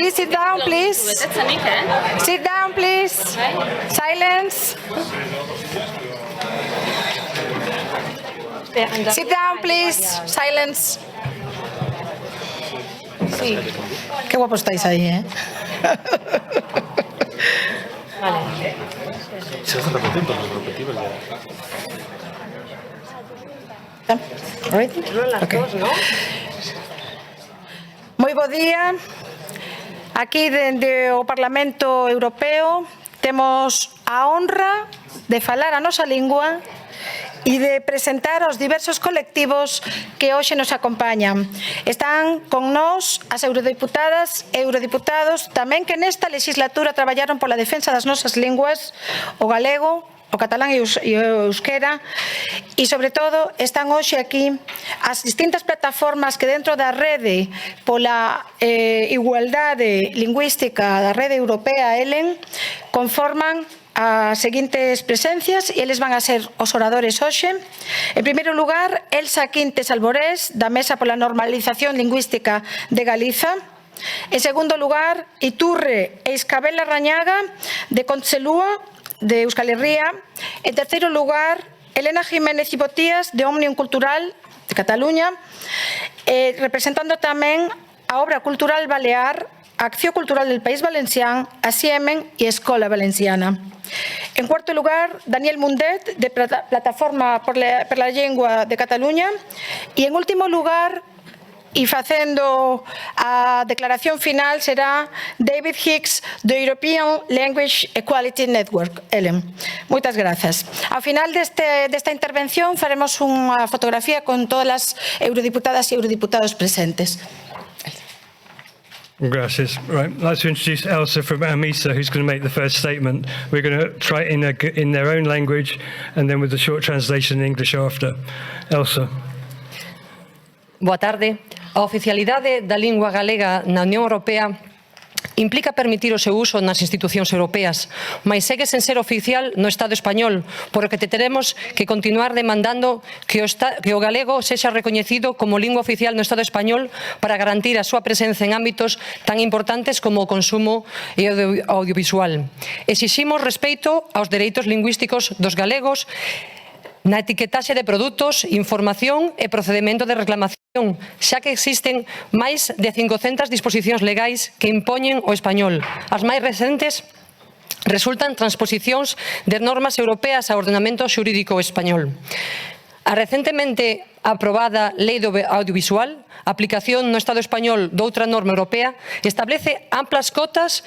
Please sit down, please. Sit down, please. Silence. Sit down, please. Silence. Sí. Qué guapos estáis ahí, ¿eh? Vale. Se hace repetiendo, repetible. Okay. Moi bo día. Aquí dende o Parlamento Europeo temos a honra de falar a nosa lingua e de presentar aos diversos colectivos que hoxe nos acompañan. Están con nós as eurodiputadas e eurodiputados tamén que nesta legislatura traballaron pola defensa das nosas linguas, o galego, o catalán e o euskera, e sobre todo están hoxe aquí as distintas plataformas que dentro da rede pola igualdade lingüística da rede europea ELEN conforman as seguintes presencias e eles van a ser os oradores hoxe. En primeiro lugar, Elsa Quintes Alborés, da Mesa pola Normalización Lingüística de Galiza. En segundo lugar, Iturre e Isabel Larrañaga, de Conselúa, de Euskal Herria. En terceiro lugar, Elena Jiménez y Botías, de Òmnium Cultural, de Cataluña, representando tamén a obra cultural balear, a Acción Cultural del País Valencián, a Siemen e Escola Valenciana. En cuarto lugar, Daniel Mundet, de Plataforma per la Lengua de Cataluña. E en último lugar, e facendo a declaración final, será David Hicks, do European Language Equality Network, ELEN. Moitas grazas. Ao final desta intervención faremos unha fotografía con todas as eurodiputadas e eurodiputados presentes. Gracias. Right, I'd like to introduce Elsa from AMISA, who's going to make the first statement. We're going to try it in their own language, and then with a short translation in English after. Elsa. Boa tarde. A oficialidade da lingua galega na Unión Europea implica permitir o seu uso nas institucións europeas, mas segue sen ser oficial no Estado español, por o que teremos que continuar demandando que o galego sexa recoñecido como lingua oficial no Estado español para garantir a súa presenza en ámbitos tan importantes como o consumo e o audiovisual. Exiximos respeito aos dereitos lingüísticos dos galegos na etiquetaxe de produtos, información e procedimento de reclamación, xa que existen máis de 500 disposicións legais que impoñen o español. As máis recentes resultan transposicións de normas europeas ao ordenamento xurídico español. A recentemente aprobada Lei do Audiovisual, aplicación no Estado español doutra norma europea, establece amplas cotas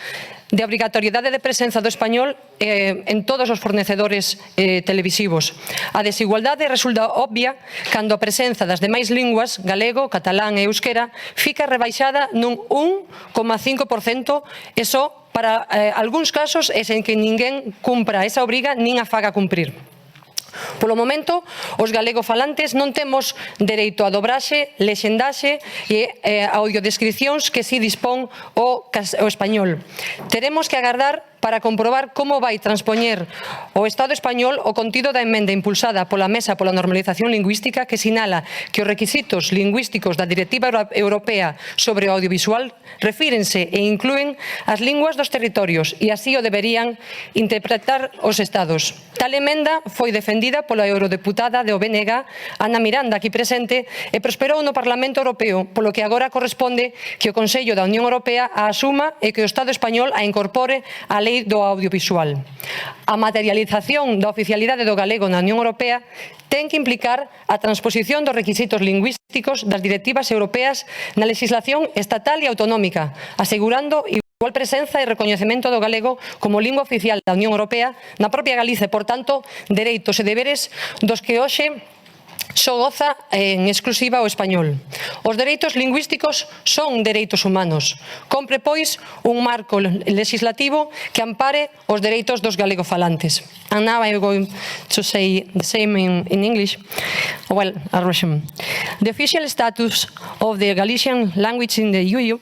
de obrigatoriedade de presenza do español en todos os fornecedores televisivos. A desigualdade resulta obvia cando a presenza das demais linguas, galego, catalán e euskera, fica rebaixada nun 1,5% e só para algúns casos e sen que ninguén cumpra esa obriga nin a faga cumprir. Polo momento, os galegofalantes non temos dereito a dobraxe, lexendaxe e audiodescripcións que si dispón o español. Teremos que agardar para comprobar como vai transpoñer o Estado español o contido da emenda impulsada pola Mesa pola Normalización Lingüística que sinala que os requisitos lingüísticos da Directiva Europea sobre o audiovisual refírense e inclúen as linguas dos territorios e así o deberían interpretar os Estados. Tal emenda foi defendida pola eurodeputada de OBNG, Ana Miranda, aquí presente, e prosperou no Parlamento Europeo, polo que agora corresponde que o Consello da Unión Europea a asuma e que o Estado español a incorpore a Lei do Audiovisual. A materialización da oficialidade do galego na Unión Europea ten que implicar a transposición dos requisitos lingüísticos das directivas europeas na legislación estatal e autonómica, asegurando igual presenza e recoñecemento do galego como lingua oficial da Unión Europea na propia Galiza e, por tanto, dereitos e deberes dos que hoxe só goza en exclusiva o español. Os dereitos lingüísticos son dereitos humanos. Compre, pois, un marco legislativo que ampare os dereitos dos galegofalantes. And now I'm going to say the same in English. Well, Russian. The official status of the Galician language in the EU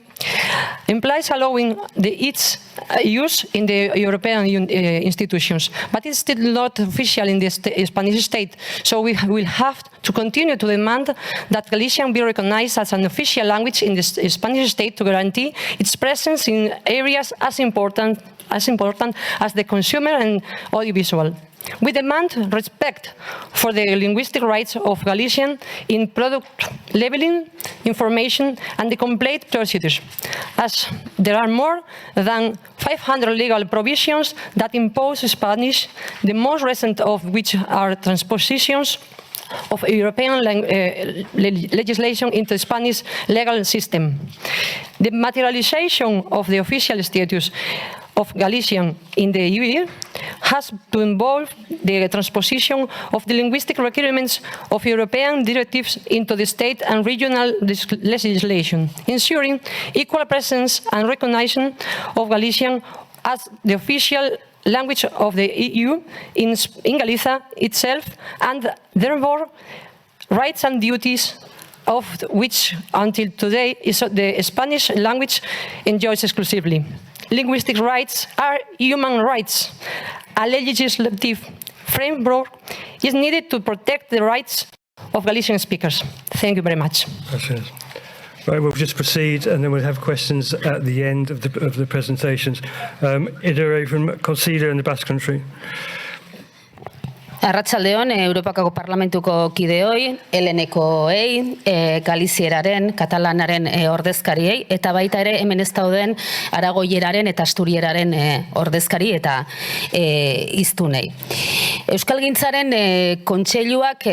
implies allowing its use in the European institutions, but it's still not official in the Spanish state, so we will have to continue to demand that Galician be recognized as an official language in the Spanish state to guarantee its presence in areas as important as the consumer and audiovisual. We demand respect for the linguistic rights of Galician in product labeling, information, and the complaint procedures, as there are more than 500 legal provisions that impose Spanish, the most recent of which are transpositions of European legislation into Spanish legal system. The materialization of the official status of Galician in the EU has to involve the transposition of the linguistic requirements of European directives into the state and regional legislation, ensuring equal presence and recognition of Galician as the official language of the EU in Galicia itself, and therefore rights and duties of which until today is the Spanish language enjoys exclusively. Linguistic rights are human rights. A legislative framework is needed to protect the rights of Galician speakers. Thank you very much. Gracias. Right, we'll just proceed and then we'll have questions at the end of the presentations. Idere from Consider in the Basque Country. Arratsaldeon, Europako Parlamentuko kideoi, ELENekoei, Galizieraren, Katalanaren ordezkariei, eta baita ere hemen ez dauden Aragoieraren eta Asturieraren ordezkari eta hiztunei. Euskalgintzaren kontseiluak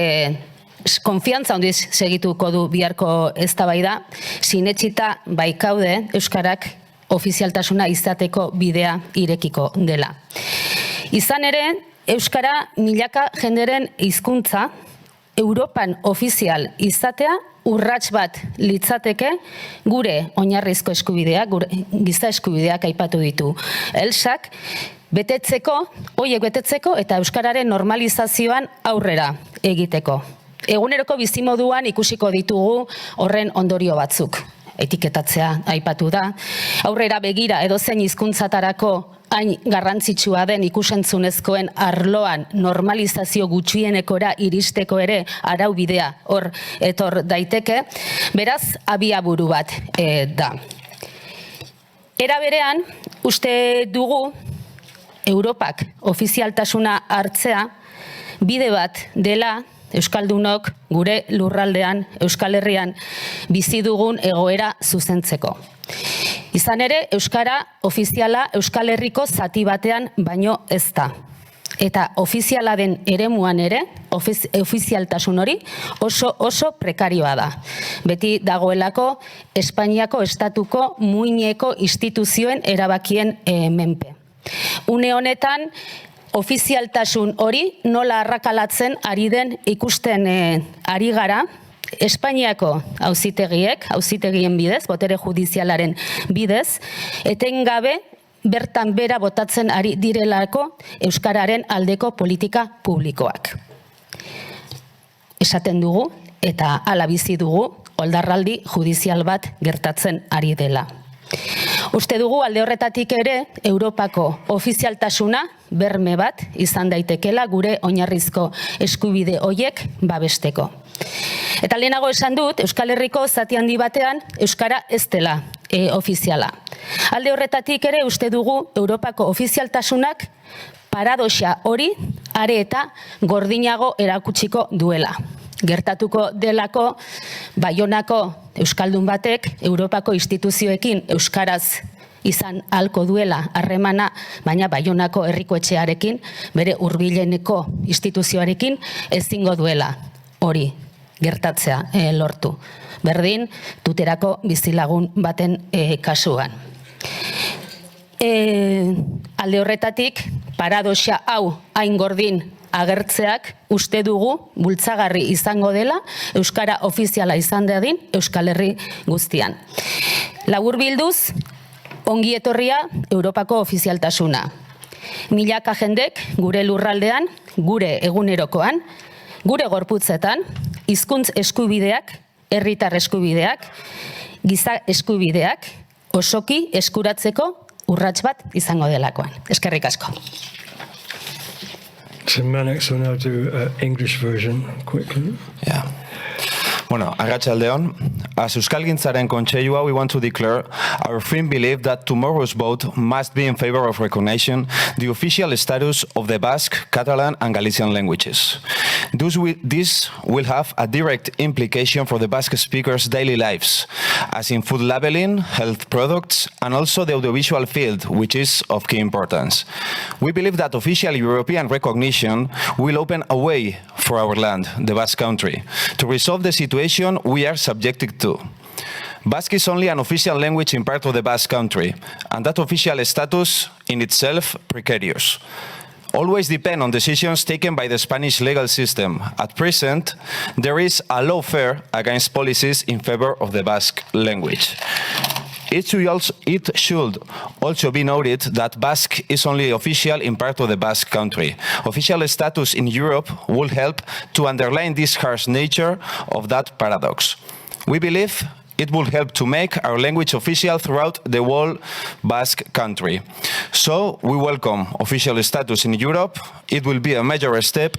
konfiantza handiz segituko du biharko eztabaida, sinetsita baikaude euskarak ofizialtasuna izateko bidea irekiko dela. Izan ere, euskara milaka jenderen hizkuntza Europan ofizial izatea urrats bat litzateke gure oinarrizko eskubideak, gure giza eskubideak aipatu ditu. Elsak horiek betetzeko eta euskararen normalizazioan aurrera egiteko. Eguneroko bizimoduan ikusiko ditugu horren ondorio batzuk. Etiketatzea aipatu da. Aurrera begira edozein hizkuntzatarako hain garrantzitsua den ikusentzunezkoen arloan normalizazio gutxienekora iristeko ere araubidea hor etor daiteke, beraz abiaburu bat da. Era berean, uste dugu Europak ofizialtasuna hartzea bide bat dela euskaldunok gure lurraldean, Euskal Herrian bizi dugun egoera zuzentzeko. Izan ere, euskara ofiziala Euskal Herriko zati batean baino ez da. Eta ofiziala den eremuan ere, ofizialtasun hori oso prekarioa da. Beti dagoelako Espainiako estatuko muineko instituzioen erabakien menpe. Une honetan, ofizialtasun hori nola arrakalatzen ari den ikusten ari gara, Espainiako auzitegien bidez, botere judizialaren bidez, etengabe bertan bera botatzen ari direlako euskararen aldeko politika publikoak. Esaten dugu eta hala bizi dugu oldarraldi judizial bat gertatzen ari dela. Uste dugu alde horretatik ere Europako ofizialtasuna berme bat izan daitekela gure oinarrizko eskubide hoiek babesteko. Eta lehenago esan dut, Euskal Herriko zati handi batean euskara ez dela ofiziala. Alde horretatik ere uste dugu Europako ofizialtasunak paradoxa hori are eta gordinago erakutsiko duela. Gertatuko delako Baionako euskaldun batek Europako instituzioekin euskaraz izan ahalko duela harremana, baina Baionako herriko etxearekin, bere hurbileneko instituzioarekin ezingo duela hori gertatzea lortu. Berdin, Tuterako bizilagun baten kasuan. Alde horretatik, paradoxa hau hain gordin agertzeak uste dugu bultzagarri izango dela euskara ofiziala izan dadin Euskal Herri guztian. Laburbilduz, ongi etorria Europako ofizialtasuna. Milaka jendek gure lurraldean, gure egunerokoan, gure gorputzetan, hizkuntz eskubideak, herritar eskubideak, giza eskubideak, osoki eskuratzeko urrats bat izango delakoan. Eskerrik asko. So Manex will now do English version quickly. Yeah. Bueno, Arratsaldeon, as Euskalgintzaren Kontseilua, we want to declare our firm belief that tomorrow's vote must be in favor of recognition the official status of the Basque, Catalan and Galician languages. This will have a direct implication for the Basque speakers' daily lives, as in food labeling, health products, and also the audiovisual field, which is of key importance. We believe that official European recognition will open a way for our land, the Basque Country, to resolve the situation we are subjected to. Basque is only an official language in part of the Basque Country, and that official status in itself precarious. Always depend on decisions taken by the Spanish legal system. At present, there is a lawfare against policies in favor of the Basque language. It should also be noted that Basque is only official in part of the Basque Country. Official status in Europe will help to underline this harsh nature of that paradox. We believe it will help to make our language official throughout the whole Basque Country. So we welcome official status in Europe. It will be a major step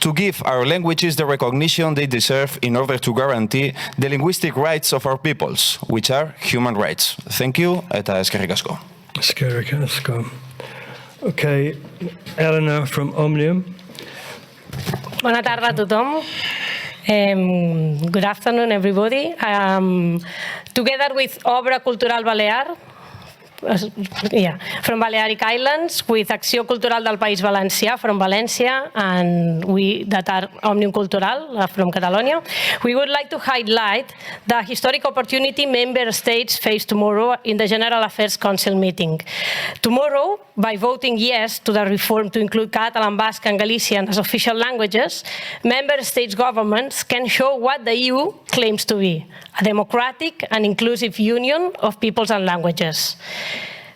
to give our languages the recognition they deserve in order to guarantee the linguistic rights of our peoples, which are human rights. Thank you, eta eskerrik asko. Eskerrik asko. Okay, Eleanor from Omnium. Bona tarda a tothom. Good afternoon, everybody. Together with Obra Cultural Balear, from Balearic Islands, with Acció Cultural del País Valencià from Valencia, and we that are Òmnium Cultural from Catalonia, we would like to highlight the historic opportunity member states face tomorrow in the General Affairs Council meeting. Tomorrow, by voting yes to the reform to include Catalan, Basque and Galician as official languages, member states' governments can show what the EU claims to be, a democratic and inclusive union of peoples and languages.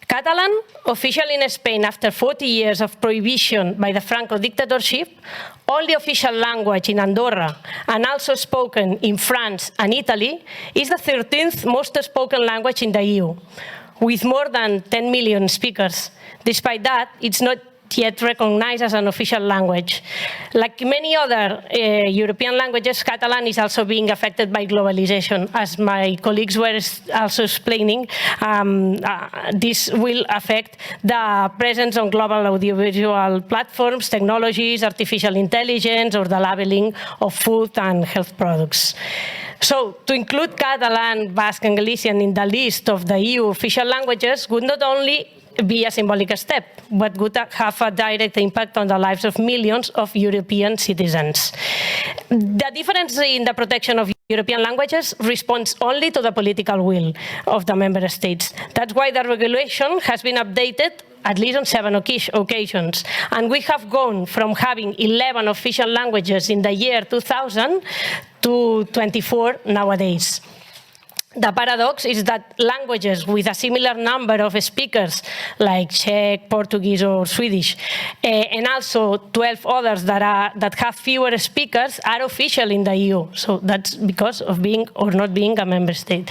Catalan, official in Spain after 40 years of prohibition by the Franco dictatorship, only official language in Andorra and also spoken in France and Italy, is the 13th most spoken language in the EU, with more than 10 million speakers. Despite that, it's not yet recognized as an official language. Like many other European languages, Catalan is also being affected by globalization. As my colleagues were also explaining, this will affect the presence on global audiovisual platforms, technologies, artificial intelligence, or the labeling of food and health products. So, to include Catalan, Basque and Galician in the list of the EU official languages would not only be a symbolic step, but would have a direct impact on the lives of millions of European citizens. The difference in the protection of European languages responds only to the political will of the member states. That's why the regulation has been updated at least on 7 occasions. And we have gone from having 11 official languages in the year 2000 to 24 nowadays. The paradox is that languages with a similar number of speakers, like Czech, Portuguese or Swedish, and also 12 others that have fewer speakers, are official in the EU. So that's because of being or not being a member state.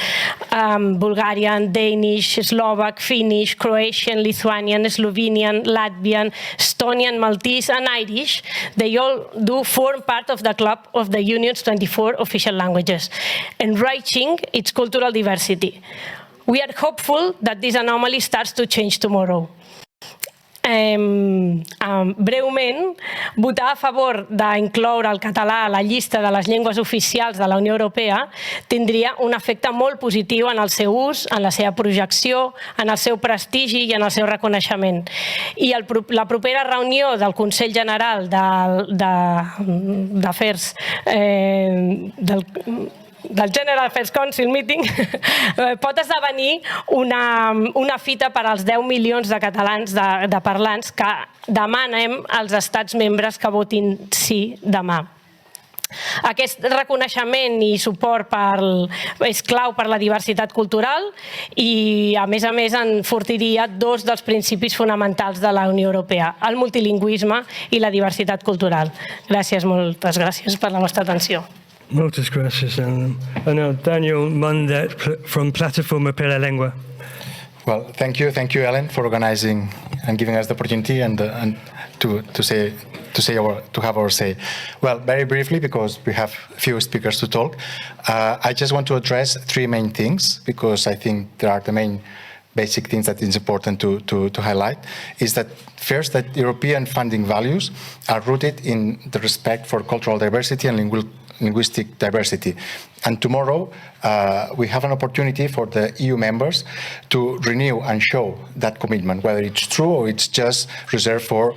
Bulgarian, Danish, Slovak, Finnish, Croatian, Lithuanian, Slovenian, Latvian, Estonian, Maltese and Irish, they all do form part of the club of the Union's 24 official languages, enriching its cultural diversity. We are hopeful that this anomaly starts to change tomorrow. Breument, votar a favor d'incloure el català a la llista de les llengües oficials de la Unió Europea tindria un efecte molt positiu en el seu ús, en la seva projecció, en el seu prestigi i en el seu reconeixement. I la propera reunió del Consell General d'Afers del General Affairs Council Meeting pot esdevenir una fita per als 10 milions de catalans de parlants que demanem als estats membres que votin sí demà. Aquest reconeixement i suport és clau per la diversitat cultural i, a més, enfortiria dos dels principis fonamentals de la Unió Europea, el multilingüisme i la diversitat cultural. Gràcies, moltes gràcies per la vostra atenció. Muchas gracias. And now Daniel Mundet from Plataforma per la Lengua. Well, thank you, ELEN, for organizing and giving us the opportunity and to have our say. Well, very briefly, because we have few speakers to talk, I just want to address three main things, because I think there are the main basic things that is important to highlight. Is that first, that European funding values are rooted in the respect for cultural diversity and linguistic diversity. And tomorrow, we have an opportunity for the EU members to renew and show that commitment, whether it's true or it's just reserved for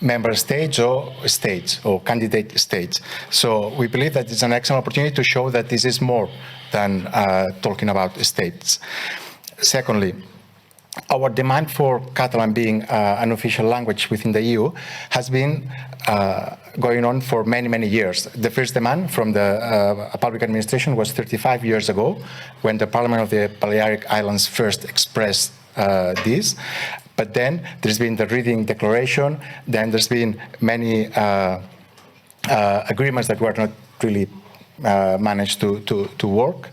member states or candidate states. So we believe that it's an excellent opportunity to show that this is more than talking about states. Secondly, our demand for Catalan being an official language within the EU has been going on for many, many years. The first demand from the public administration was 35 years ago, when the Parliament of the Balearic Islands first expressed this. But then there's been the Reading Declaration, then there's been many agreements that were not really managed to work.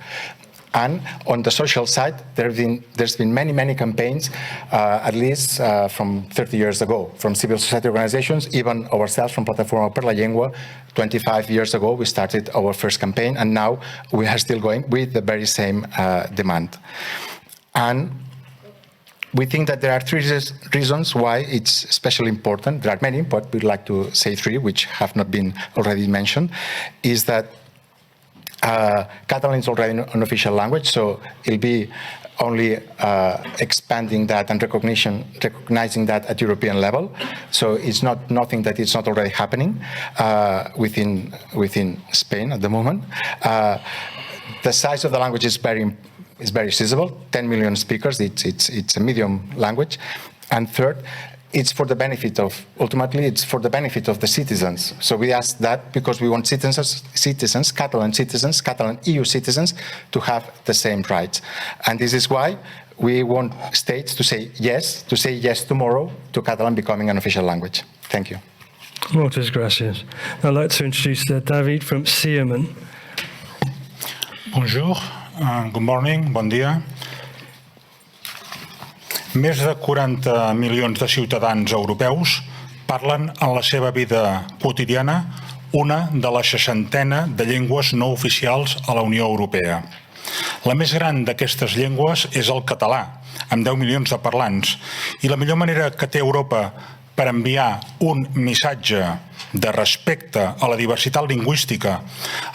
And on the social side, there's been many campaigns, at least from 30 years ago, from civil society organizations, even ourselves from Plataforma per la Llengua. 25 years ago, we started our first campaign, and now we are still going with the very same demand. And we think that there are three reasons why it's especially important. There are many, but we'd like to say three, which have not been already mentioned, is that Catalan is already an official language, so it'll be only expanding that and recognizing that at European level. So it's nothing that is not already happening within Spain at the moment. The size of the language is very sizable. 10 million speakers. It's a medium language. And third, it's for the benefit of, ultimately, it's for the benefit of the citizens. So we ask that because we want Catalan EU citizens, to have the same rights. And this is why we want states to say yes tomorrow to Catalan becoming an official language. Thank you. Muchas gracias. I'd like to introduce David from Sierman. Bonjour, good morning, bon dia. Més de 40 milions de ciutadans europeus parlen en la seva vida quotidiana una de la 60ena de llengües no oficials a la Unió Europea. La més gran d'aquestes llengües és el català, amb 10 milions de parlants, i la millor manera que té Europa per enviar un missatge de respecte a la diversitat lingüística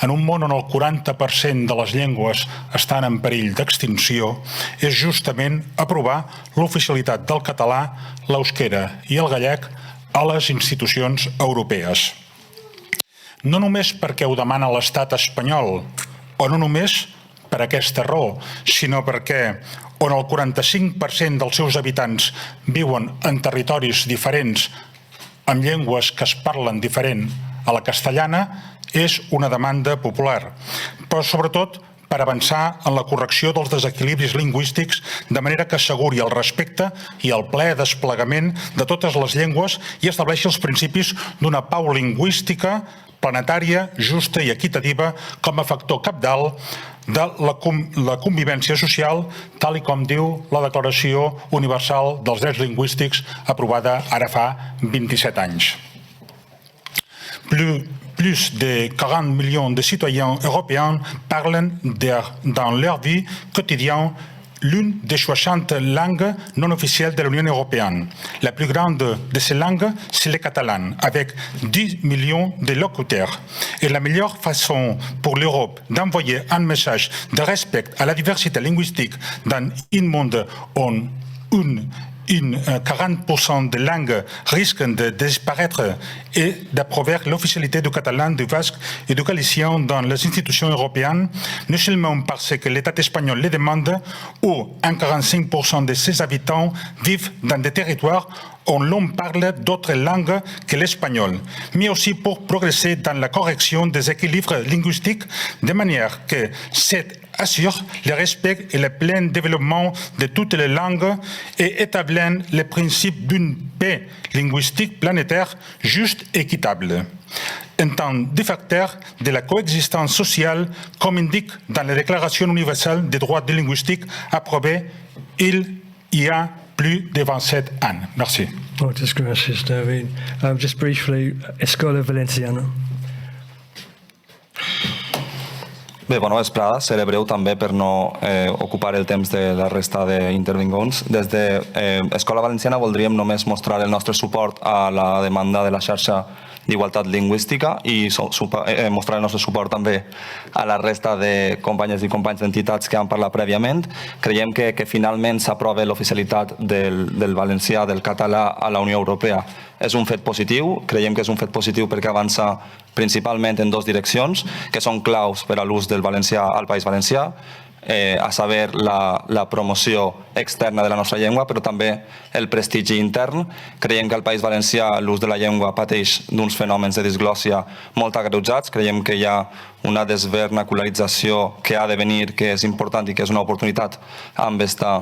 en un món on el 40% de les llengües estan en perill d'extinció és justament aprovar l'oficialitat del català, l'euskera i el gallec a les institucions europees. No només perquè ho demana l'estat espanyol, o no només per aquesta raó, sinó perquè on el 45% dels seus habitants viuen en territoris diferents amb llengües que es parlen diferent a la castellana, és una demanda popular, però sobretot per avançar en la correcció dels desequilibris lingüístics de manera que asseguri el respecte i el ple desplegament de totes les llengües i estableixi els principis d'una pau lingüística planetària, justa i equitativa com a factor cabdal de la convivència social, tal com diu la Declaració Universal dels Drets Lingüístics aprovada ara fa 27 anys. Plus de 40 millions de citoyens européens parlent dans leur vie quotidienne l'une des 60 langues non officielles de l'Union européenne. La plus grande de ces langues, c'est le catalan, avec 10 millions de locuteurs. Et la meilleure façon pour l'Europe d'envoyer un message de respect à la diversité linguistique dans un monde où 40% des langues risquent de disparaître et d'approuver l'officialité du catalan, du basque et du galicien dans les institutions européennes, non seulement parce que l'État espagnol le demande, où 45% de ses habitants vivent dans des territoires où l'on parle d'autres langues que l'espagnol, mais aussi pour progresser dans la correction des équilibres linguistiques de manière que cette assure le respect et le plein développement de toutes les langues et établit les principes d'une paix linguistique planétaire juste et équitable. en tant de facteur de la coexistence sociale, comme indique dans la Déclaration universelle des droits linguistiques approuvée il y a plus de 27 ans. Merci. Muchas gracias, David. Just briefly, Escola Valenciana. Bé, bona vesprada. Seré breu també per no ocupar el temps de la resta d'intervingents. Des d'Escola Valenciana voldríem només mostrar el nostre suport a la demanda de la xarxa d'igualtat lingüística i mostrar el nostre suport també a la resta de companyes i companys d'entitats que han parlat prèviament. Creiem que finalment s'aprova l'oficialitat del valencià, del català a la Unió Europea. És un fet positiu, creiem que és un fet positiu perquè avança principalment en dues direccions, que són claus per a l'ús del valencià al País Valencià, a saber la promoció externa de la nostra llengua, però també el prestigi intern. Creiem que al País Valencià l'ús de la llengua pateix d'uns fenòmens de disglòssia molt agreujats. Creiem que hi ha una desvernacularització que ha de venir, que és important i que és una oportunitat amb aquesta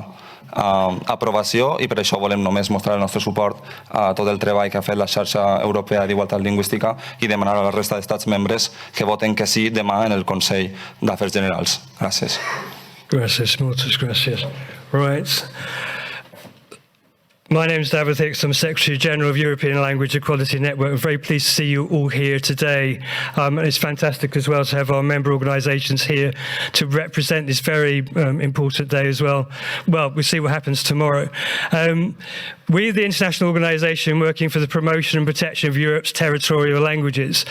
aprovació, i per això volem només mostrar el nostre suport a tot el treball que ha fet la xarxa europea d'igualtat lingüística i demanar a la resta d'estats membres que voten que sí demà en el Consell d'Afers Generals. Gràcies. Gracias, muchas gracias. Right. My name is David Hicks. I'm Secretary General of European Language Equality Network. I'm very pleased to see you all here today. And it's fantastic as well to have our member organisations here to represent this very important day as well. Well, we'll see what happens tomorrow. We're the international organisation working for the promotion and protection of Europe's territorial languages.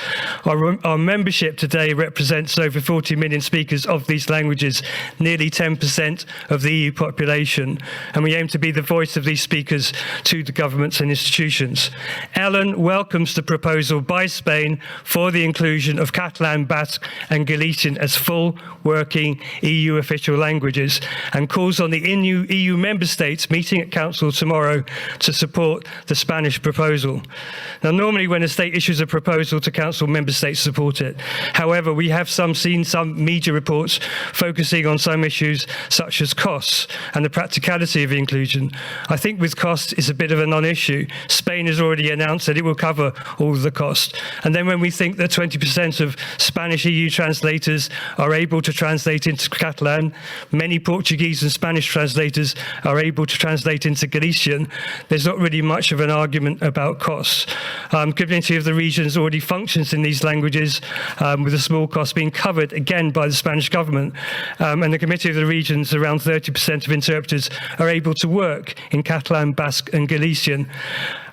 Our membership today represents over 40 million speakers of these languages, nearly 10% of the EU population, and we aim to be the voice of these speakers to the governments and institutions. ELEN welcomes the proposal by Spain for the inclusion of Catalan, Basque and Galician as full working EU official languages, and calls on the EU member states meeting at Council tomorrow to support the Spanish proposal. Now, normally when a state issues a proposal to Council, member states support it. However, we have seen some media reports focusing on some issues such as costs and the practicality of inclusion. I think with costs it's a bit of a non-issue. Spain has already announced that it will cover all of the cost. And then when we think that 20% of Spanish EU translators are able to translate into Catalan, many Portuguese and Spanish translators are able to translate into Galician, there's not really much of an argument about costs. Community of the Regions already functions in these languages, with a small cost being covered again by the Spanish government. And the Committee of the Regions, around 30% of interpreters are able to work in Catalan, Basque and Galician.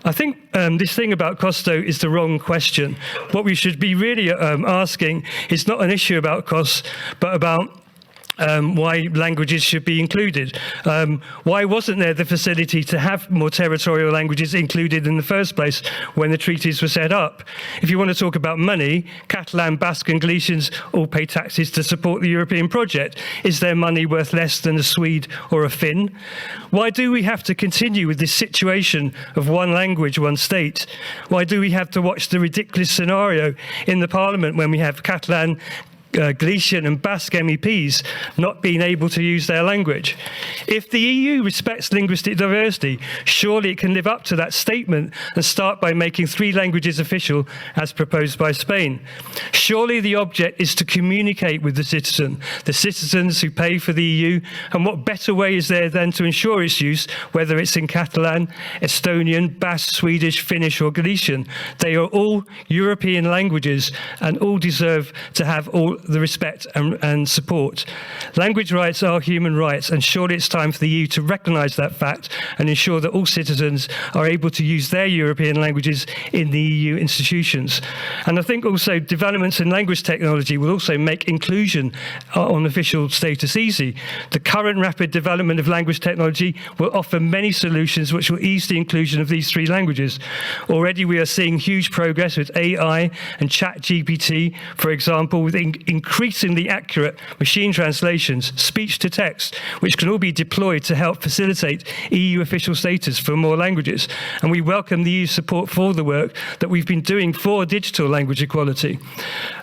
I think this thing about cost, though, is the wrong question. What we should be really asking is not an issue about costs, but about why languages should be included. Why wasn't there the facility to have more territorial languages included in the first place when the treaties were set up? If you want to talk about money, Catalan, Basque and Galicians all pay taxes to support the European project. Is their money worth less than a Swede or a Finn? Why do we have to continue with this situation of one language, one state? Why do we have to watch the ridiculous scenario in the Parliament when we have Catalan, Galician and Basque MEPs not being able to use their language? If the EU respects linguistic diversity, surely it can live up to that statement and start by making 3 languages official as proposed by Spain. Surely the object is to communicate with the citizens who pay for the EU, and what better way is there than to ensure its use, whether it's in Catalan, Estonian, Basque, Swedish, Finnish or Galician. They are all European languages and all deserve to have all the respect and support. Language rights are human rights, and surely it's time for the EU to recognise that fact and ensure that all citizens are able to use their European languages in the EU institutions. And I think also developments in language technology will also make inclusion on official status easy. The current rapid development of language technology will offer many solutions which will ease the inclusion of these 3 languages. Already we are seeing huge progress with AI and ChatGPT, for example, with increasingly accurate machine translations, speech to text, which can all be deployed to help facilitate EU official status for more languages. And we welcome the EU's support for the work that we've been doing for digital language equality.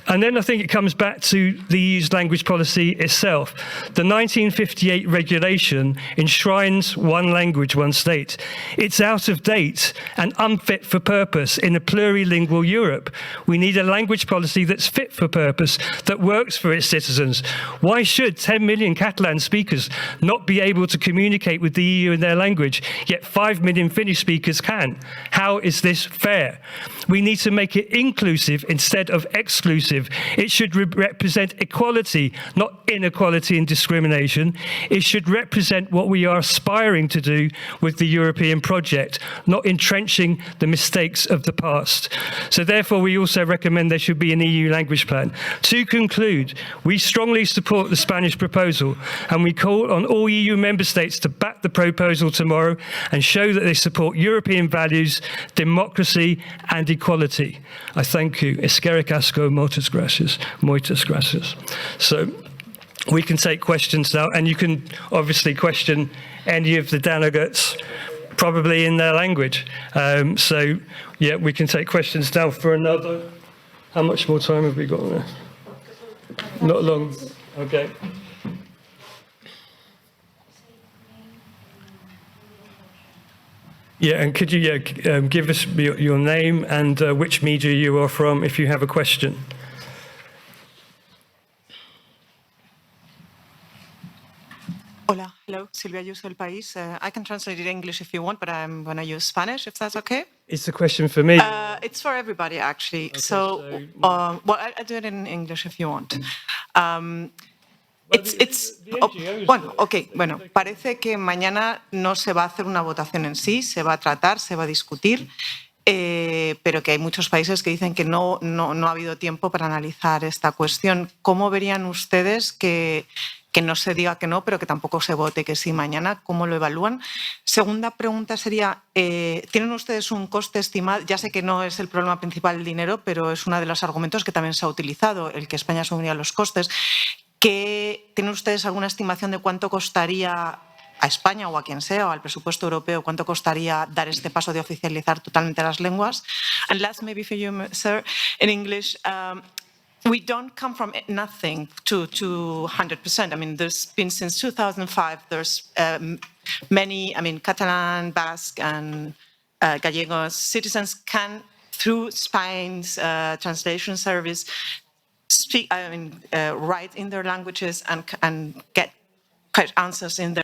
And then I think it comes back to the EU's language policy itself. The 1958 regulation enshrines one language, one state. It's out of date and unfit for purpose in a plurilingual Europe. We need a language policy that's fit for purpose, that works for its citizens. Why should 10 million Catalan speakers not be able to communicate with the EU in their language, yet 5 million Finnish speakers can? How is this fair? We need to make it inclusive instead of exclusive. It should represent equality, not inequality and discrimination. It should represent what we are aspiring to do with the European project, not entrenching the mistakes of the past. So therefore, we also recommend there should be an EU language plan. To conclude, we strongly support the Spanish proposal, and we call on all EU member states to back the proposal tomorrow and show that they support European values, democracy and equality. I thank you. Eskerrik asko, muchas gracias. Muchas gracias. So we can take questions now, and you can obviously question any of the delegates, probably in their language. So yeah, we can take questions now for another. How much more time have we got there? Not long. Okay. Yeah, and could you give us your name and which media you are from if you have a question? Hola, hello, Silvia Ayuso, El País. I can translate it in English if you want, but I'm going to use Spanish, if that's okay. It's a question for me. It's for everybody, actually. Okay, Well, I'll do it in English if you want. Bueno, parece que mañana no se va a hacer una votación en sí, se va a tratar, se va a discutir, pero que hay muchos países que dicen que no ha habido tiempo para analizar esta cuestión. ¿Cómo verían ustedes que no se diga que no, pero que tampoco se vote que sí mañana? ¿Cómo lo evalúan? Segunda pregunta sería, ¿tienen ustedes un coste estimado? Ya sé que no es el problema principal el dinero, pero es uno de los argumentos que también se ha utilizado, el que España asumiría los costes. ¿Tienen ustedes alguna estimación de cuánto costaría a España o a quien sea, o al presupuesto europeo, cuánto costaría dar este paso de oficializar totalmente las lenguas? And last, maybe for you, sir, in English, we don't come from nothing to 100%. I mean, there's been since 2005, there's many, Catalan, Basque, and Gallegos citizens can, through Spain's translation service, write in their languages and get answers in their